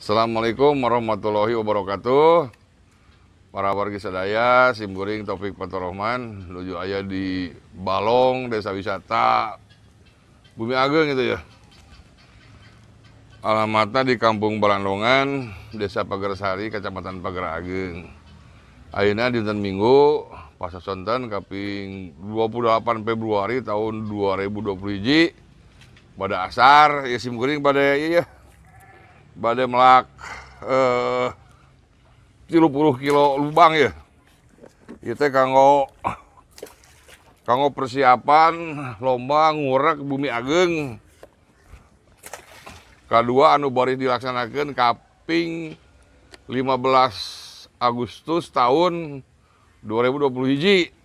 Assalamualaikum warahmatullahi wabarakatuh. Para wargi sadaya, simkuring Taufik Fathurrahman, menuju aya di Balong, desa wisata Bumi Ageng gitu ya. Alamatnya di Kampung Balandongan, Desa Pagersari, Kecamatan Pager Ageng. Ayeuna dinten Minggu, Pasa Sonten kaping 28 Februari tahun 2021. Pada asar, ya simkuring pada iya pada melak 30 kilo lubang ya. Itu kanggo persiapan lomba ngurek Bumi Ageng. Kedua anu bari dilaksanakan kaping 15 Agustus tahun 2021.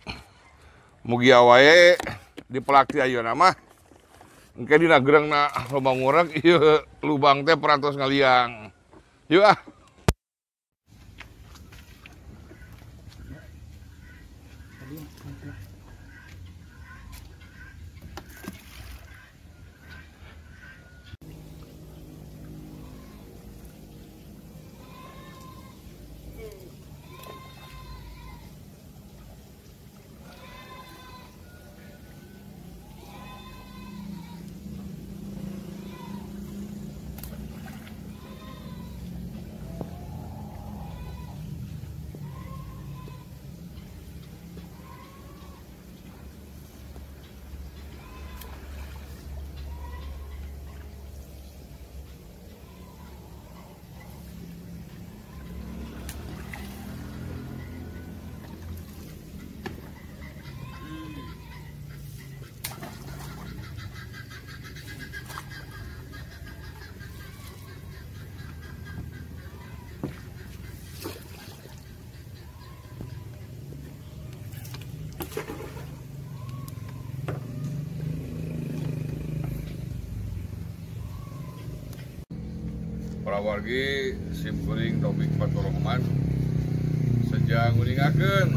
Mugi awae dipelakti ayeuna mah engke dina gerengna lomba ngurek ieu lubang teh perantos ngaliang. Yuk ah. Para wargi simkuring Taufik Fathurrahman sejak nguningakeun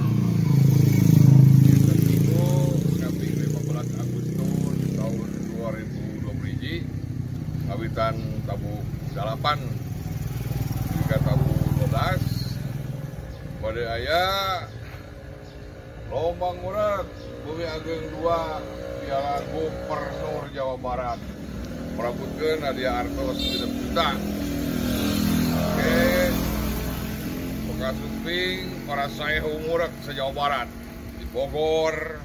dinten Minggu kaping 15 Agustus tahun 2021 kawitan tabu 8 hingga tabu 12 pada aya lomba ngurek Bumi Ageng 2 Piala Gubernur Jawa Barat merabutkeun hadiah artos 7 juta. Oke, bekas suping para saeh ngurek se-Jawa Barat di Bogor,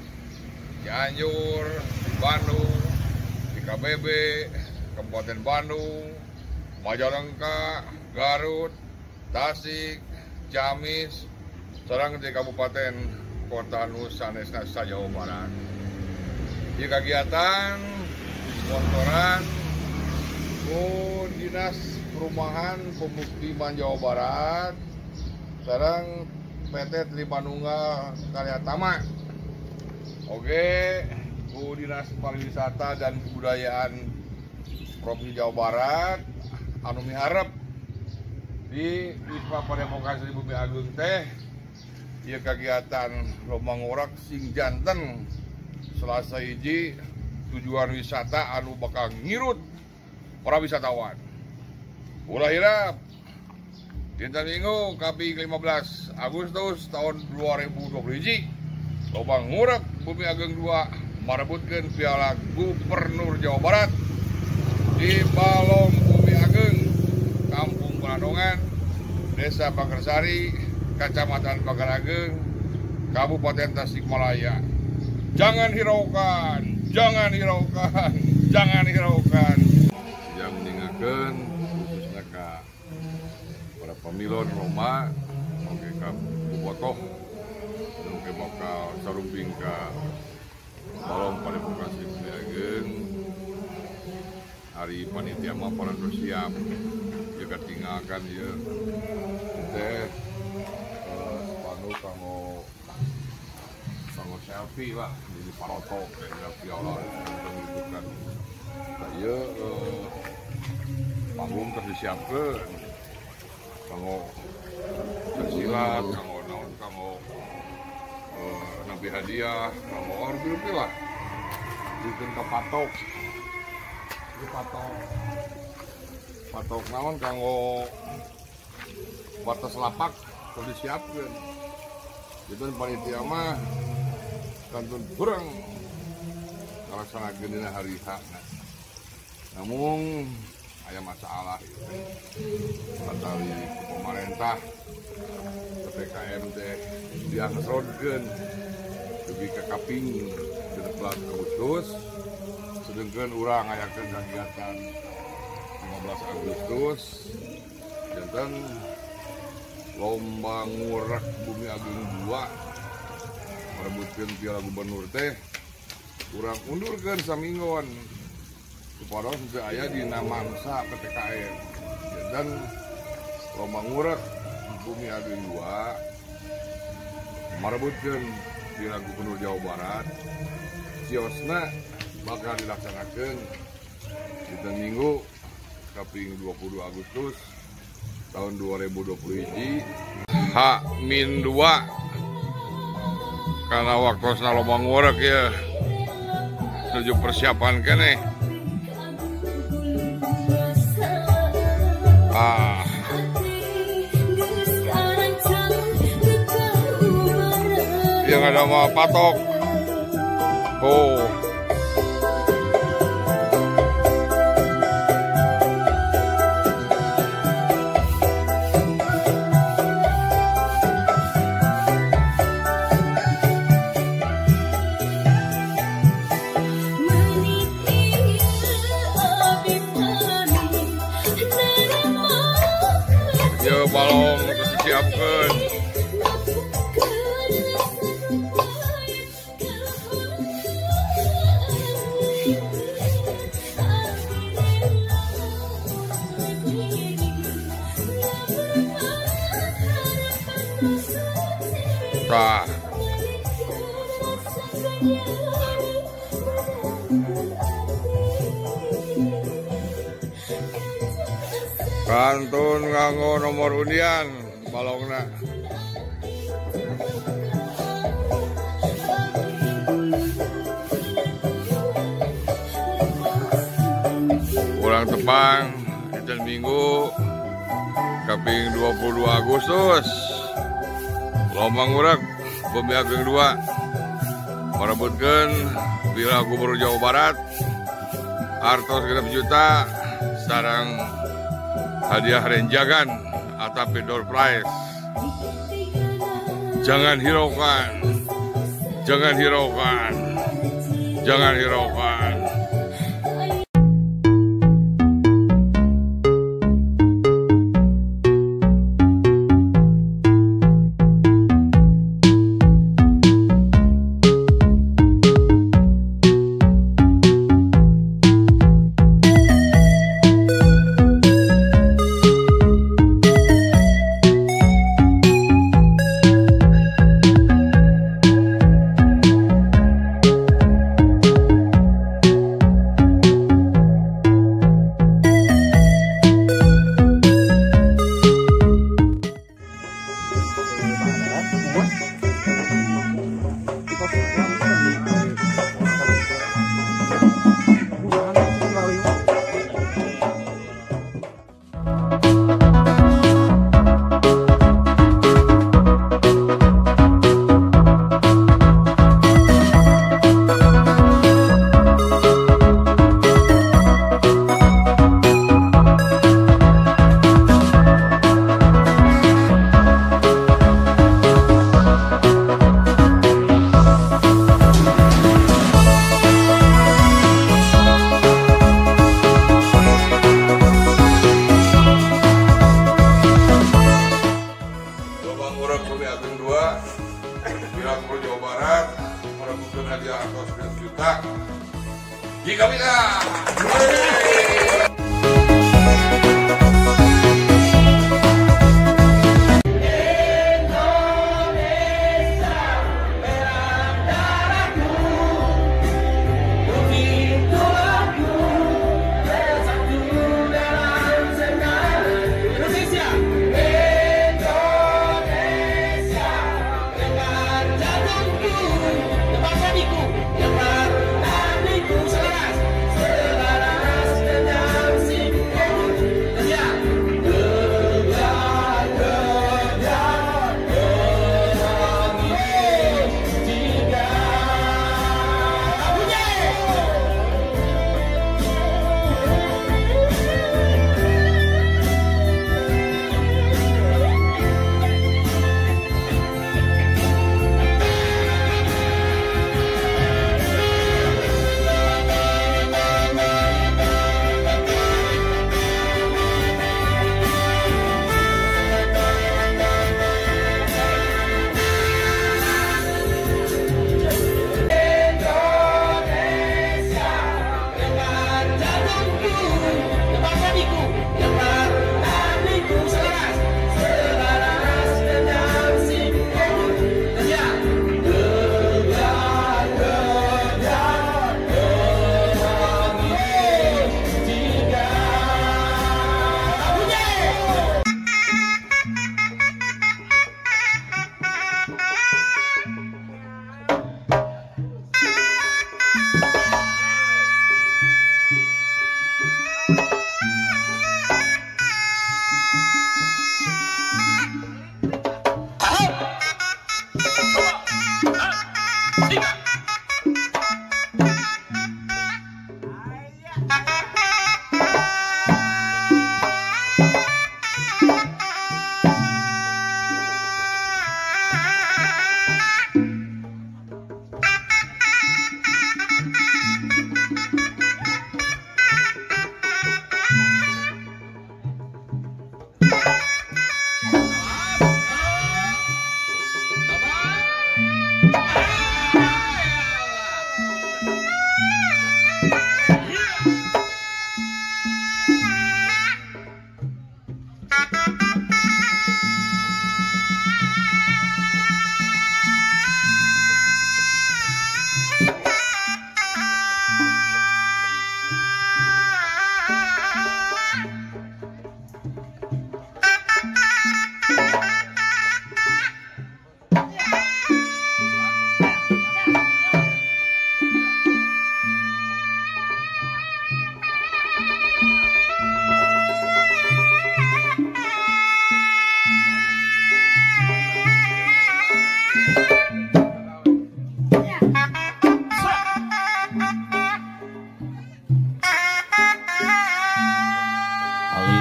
Cianjur, di Bandung, di KBB, Kabupaten Bandung, Majalengka, Garut, Tasik, Ciamis, sareng di Kabupaten Kota nu sanesna sa-Jawa Barat. Di kegiatan sponsoran Dinas Perumahan Pemukiman Jawa Barat sareng PT Trimanunggal Karya Tama. Oke, Bu Dinas Pariwisata dan Kebudayaan Provinsi Jawa Barat anu miharep di Wisma Padepokan Bumi Ageng teh ieu kegiatan lomba ngurek sing janten Selasa hiji tujuan wisata anu bakal ngirut para wisatawan. Ulah hirap dinten Minggu kaping 15 Agustus tahun 2021 lomba ngurek Bumi Ageng 2 marebutkeun Piala Gubernur Jawa Barat di Balong Bumi Ageng, Kampung Balandongan, Desa Pagersari, Kecamatan Pager Ageng, Kabupaten Tasikmalaya. Jangan hiraukan, jangan hiraukan, jangan hiraukan. Yang meninggalkan khususnya ke para pemilon Roma, oke ke Bobotoh, oke bakal sarumping ke Balong Padepokan Bumi Ageng. Hari panitia mah pada siap, juga tinggalkan ya, teh panu kanggo selfie lah di paroto kayak piala gitu kan. Saya panggung terus disiapkan kanggo bersilat, kanggo nabi hadiah, kanggo order lah bikin kepatok patok naon kanggo batas lapak harus disiapkan. Itu panitia mah kantun kurang ngalaksanakeun dina hari H. Namun aya masalah gitu. Patali pemerintah PPKM teh diangrodkeun dugi ka kaping 13 Agustus sedengkeun urang ngayakeun kegiatan 15 Agustus janten lomba ngurak Bumi Agung 2 merebutkeun piala gubernur teh urang undurkeun saminggon kepada sudah aya dina mangsa PPKM dan lomba ngurak Bumi Agung 2 merebutkeun piala gubernur Jawa Barat ciosna bakal dilaksanakan di Minggu kaping 22 Agustus tahun 2021 H-2 karena waktosna lomba ngurek ya menuju persiapan kene yang ada mah patok balong terus disiapkan. Nah. Kantun nganggo nomor undian balongna. Ulang tepang dinten Minggu kaping 22 Agustus lomba ngurek Bumi Agung 2 merebutkeun piala gubernur Jawa Barat artos 6 juta sareng hadiah renjagan atau door prize. Jangan hiraukan, jangan hiraukan, jangan hiraukan. Jawa Barat merebutkan hadiah artos 10 juta. Jika bisa.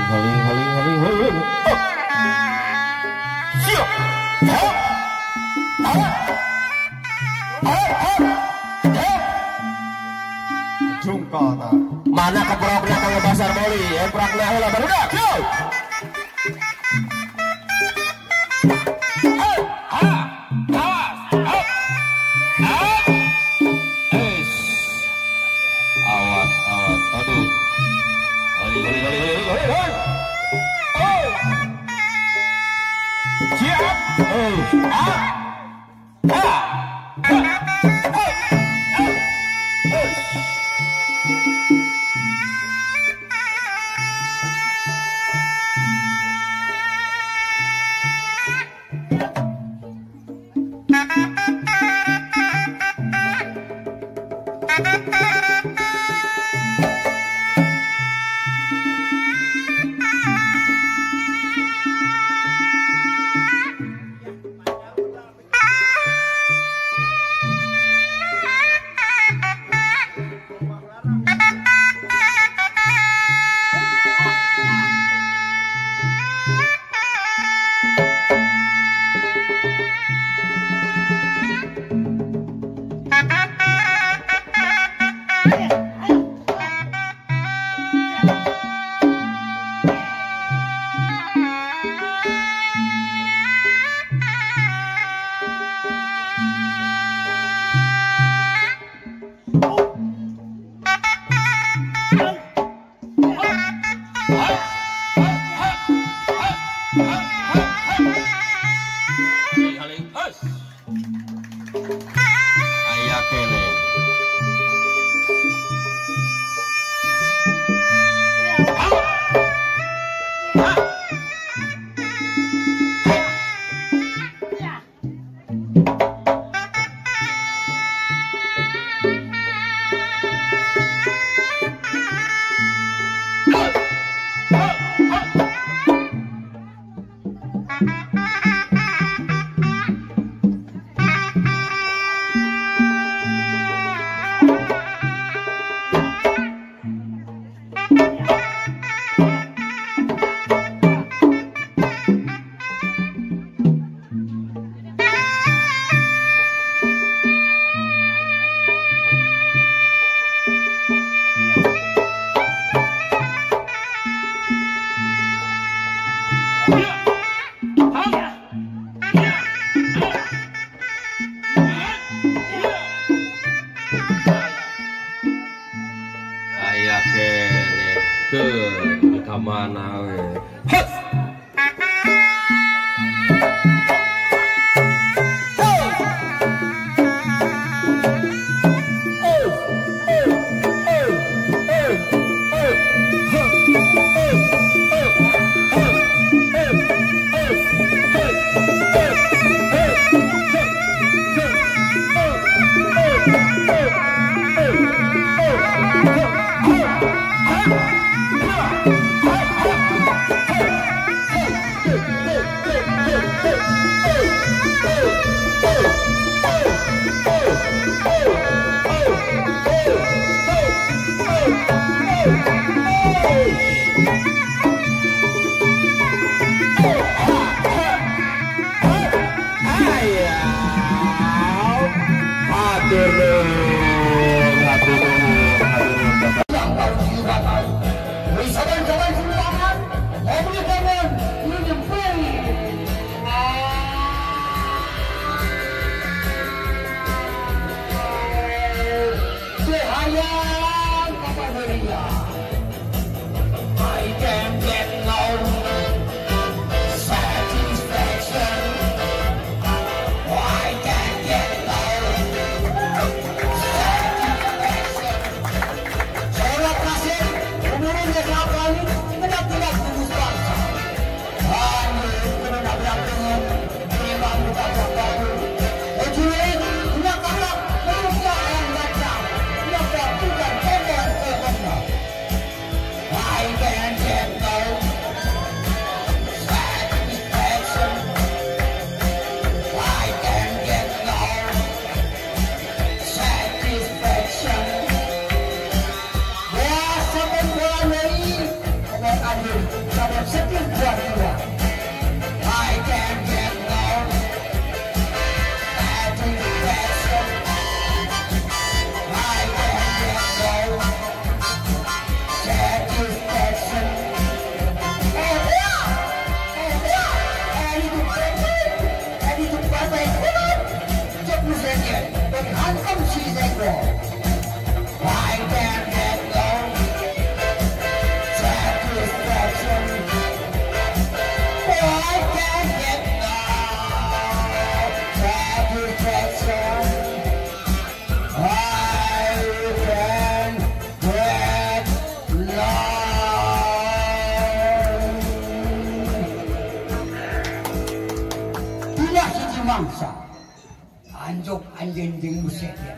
haling haling haling haling. Siap. Jungkata. Mana keprak-prak kalau basar boli? Prak-prak heula barudak. Yo. Awas, awas. Aduh. Haling haling haling haling haling. Siap. Aya kene ke ka mana we. Mangsa anjok anjing jeung musenya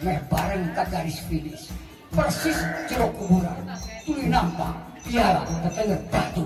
meh bareng ka garis finish persis jero kuburan tuluy nampak piala tetengah batu.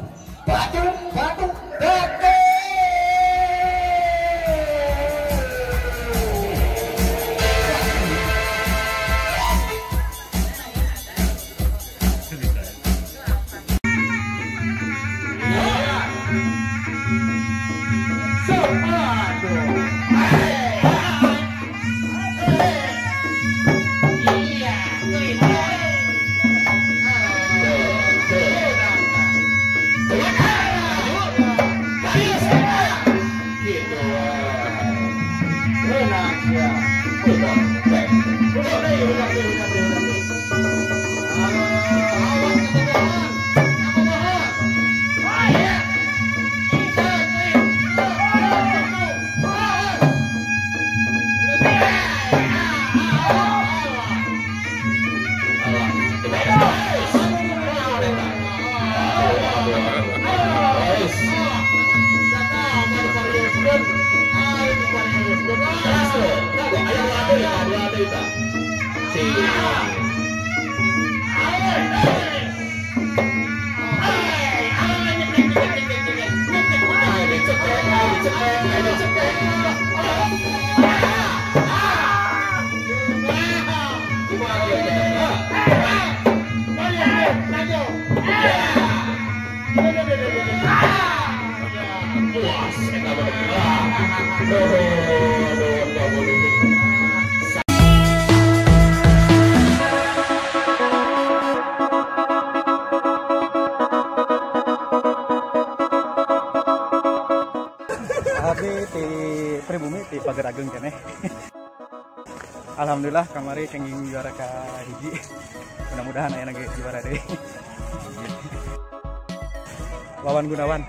Abi di pribumi di Pagar Ageng kene. Alhamdulillah kamari kenging juara ka hiji. Mudah-mudahan aya lagi juara deh. Wawan Gunawan.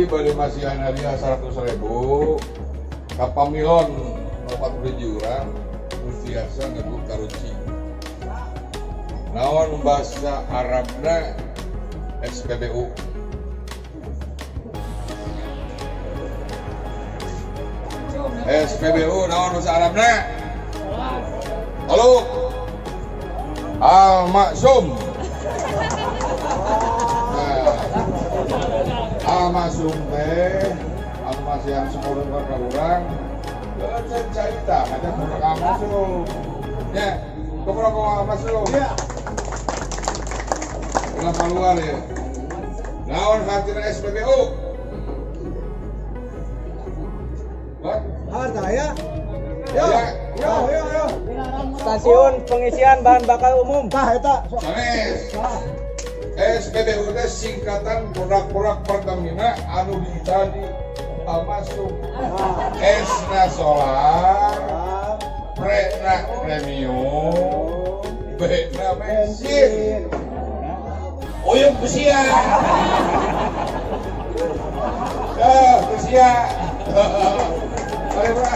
Bali masih hanya 100.000 kapamilon 47 orang Gustiasa ngebuk karuci Naon bahasa Arabna SPBU? SPBU naon bahasa Arabna? Halo. Al-Maksum. Al-Maksum teh anu masih yang sepuluh ke urang. Saya cerita, ada kurang Al-Maksum. Ya, kurang Al-Maksum. Ya. Kenapa luar ya? Naon hadir SPBU? What? Harta ya. Ya. Stasiun pengisian bahan bakar umum. Tah eta. Sanes. SPBU teh singkatan produk-produk Pertamina anu diitali Al-Maksum. S-na solar, Pre-na premium, B-na bensin. Oyong besia. Besia. Ayo, Bro.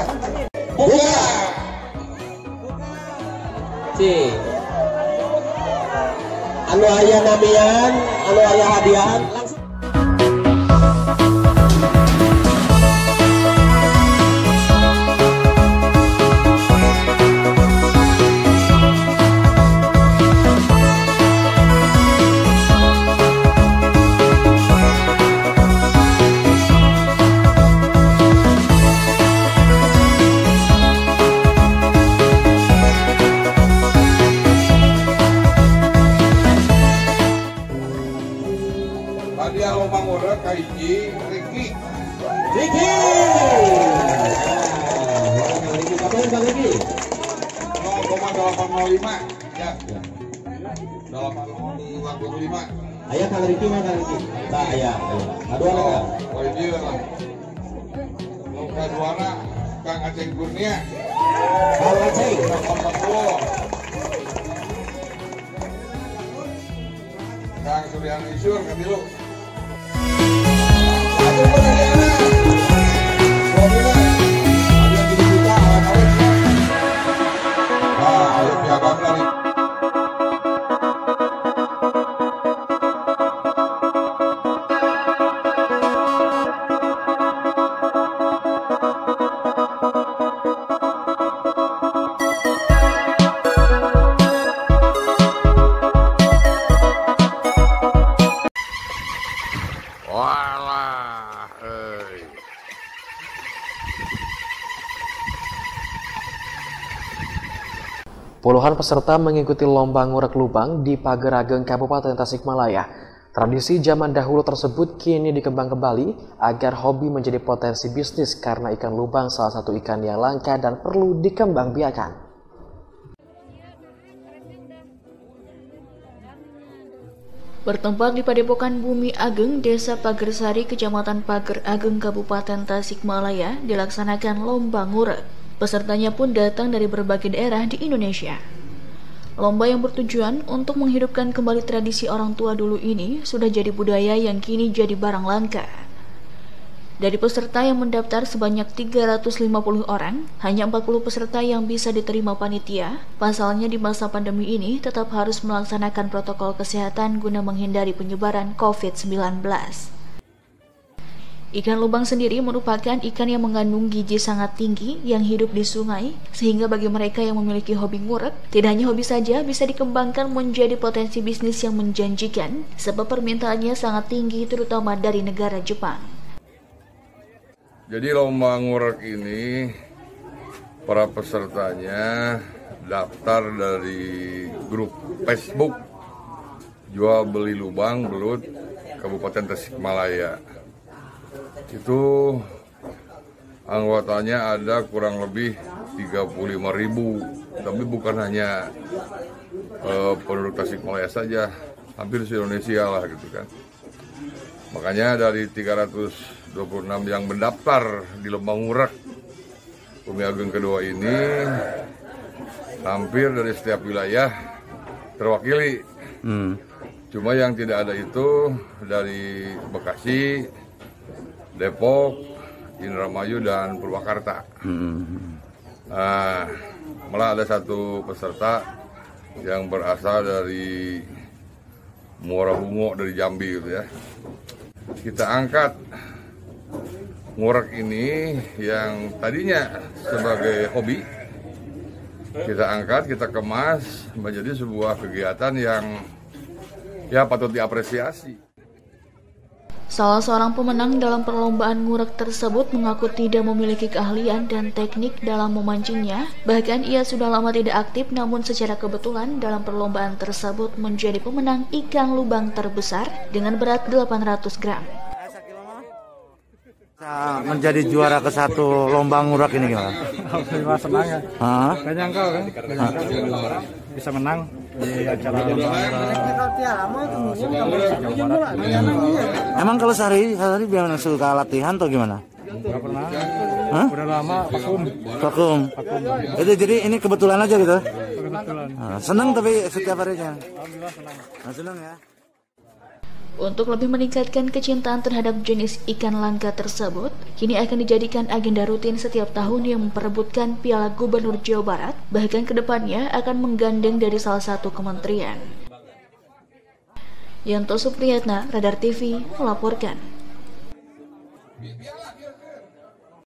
Buka. Anu aya namian, anu aya hadiahan langsung. Hadiah lomba ngurek kahiji Riki. Riki. Kapan Bang Riki? 0,805 ya. 805. Aya Kang Riki mah Kang Riki. Tah aya. Aduh ada. Oh iya lah. Lomba duana Kang Aceh Kurnia. Kang Aceh 40. Kang Suryani Isyur katilu. Aduh hadiahna. Mobilna. Hadiah 7 juta awet-awet. Ayo piagam lagi. Walah, Puluhan peserta mengikuti lomba ngurek lubang di Pager Ageng Kabupaten Tasikmalaya. Tradisi zaman dahulu tersebut kini dikembang kembali agar hobi menjadi potensi bisnis karena ikan lubang salah satu ikan yang langka dan perlu dikembangbiakan. Bertempat di Padepokan Bumi Ageng, Desa Pagersari, Kecamatan Pager Ageng, Kabupaten Tasikmalaya, dilaksanakan lomba ngurek. Pesertanya pun datang dari berbagai daerah di Indonesia. Lomba yang bertujuan untuk menghidupkan kembali tradisi orang tua dulu ini sudah jadi budaya yang kini jadi barang langka. Dari peserta yang mendaftar sebanyak 350 orang, hanya 40 peserta yang bisa diterima panitia. Pasalnya di masa pandemi ini tetap harus melaksanakan protokol kesehatan guna menghindari penyebaran COVID-19. Ikan lubang sendiri merupakan ikan yang mengandung gizi sangat tinggi yang hidup di sungai, sehingga bagi mereka yang memiliki hobi ngurek, tidak hanya hobi saja bisa dikembangkan menjadi potensi bisnis yang menjanjikan, sebab permintaannya sangat tinggi terutama dari negara Jepang. Jadi lomba ngurek ini para pesertanya daftar dari grup Facebook Jual Beli Lubang Belut Kabupaten Tasikmalaya. Itu anggotanya ada kurang lebih 35.000, tapi bukan hanya penduduk Tasikmalaya saja, hampir se Indonesia lah gitu kan. Makanya dari 326 yang mendaftar di lomba ngurek Bumi Ageng kedua ini, hampir dari setiap wilayah terwakili. Cuma yang tidak ada itu dari Bekasi, Depok, Indramayu, dan Purwakarta. Nah, malah ada satu peserta yang berasal dari Muara Bungo dari Jambi gitu ya. Kita angkat ngurak ini yang tadinya sebagai hobi, kita angkat, kita kemas menjadi sebuah kegiatan yang ya patut diapresiasi. Salah seorang pemenang dalam perlombaan ngurek tersebut mengaku tidak memiliki keahlian dan teknik dalam memancingnya. Bahkan ia sudah lama tidak aktif, namun secara kebetulan dalam perlombaan tersebut menjadi pemenang ikan lubang terbesar dengan berat 800 gram. Menjadi juara ke-1 lomba ngurek ini gimana? Alhamdulillah senang ya. Gak nyangka kan? Bisa menang di acara lomba Emang kalau sehari biar suka latihan atau gimana? Gak pernah. Udah lama vakum. Itu jadi ini kebetulan aja gitu. Kebetulan. Senang tapi setiap harinya. Alhamdulillah senang. Senang ya. Untuk lebih meningkatkan kecintaan terhadap jenis ikan langka tersebut, kini akan dijadikan agenda rutin setiap tahun yang memperebutkan Piala Gubernur Jawa Barat, bahkan kedepannya akan menggandeng dari salah satu kementerian. Yanto Supriyatna, Radar TV, melaporkan.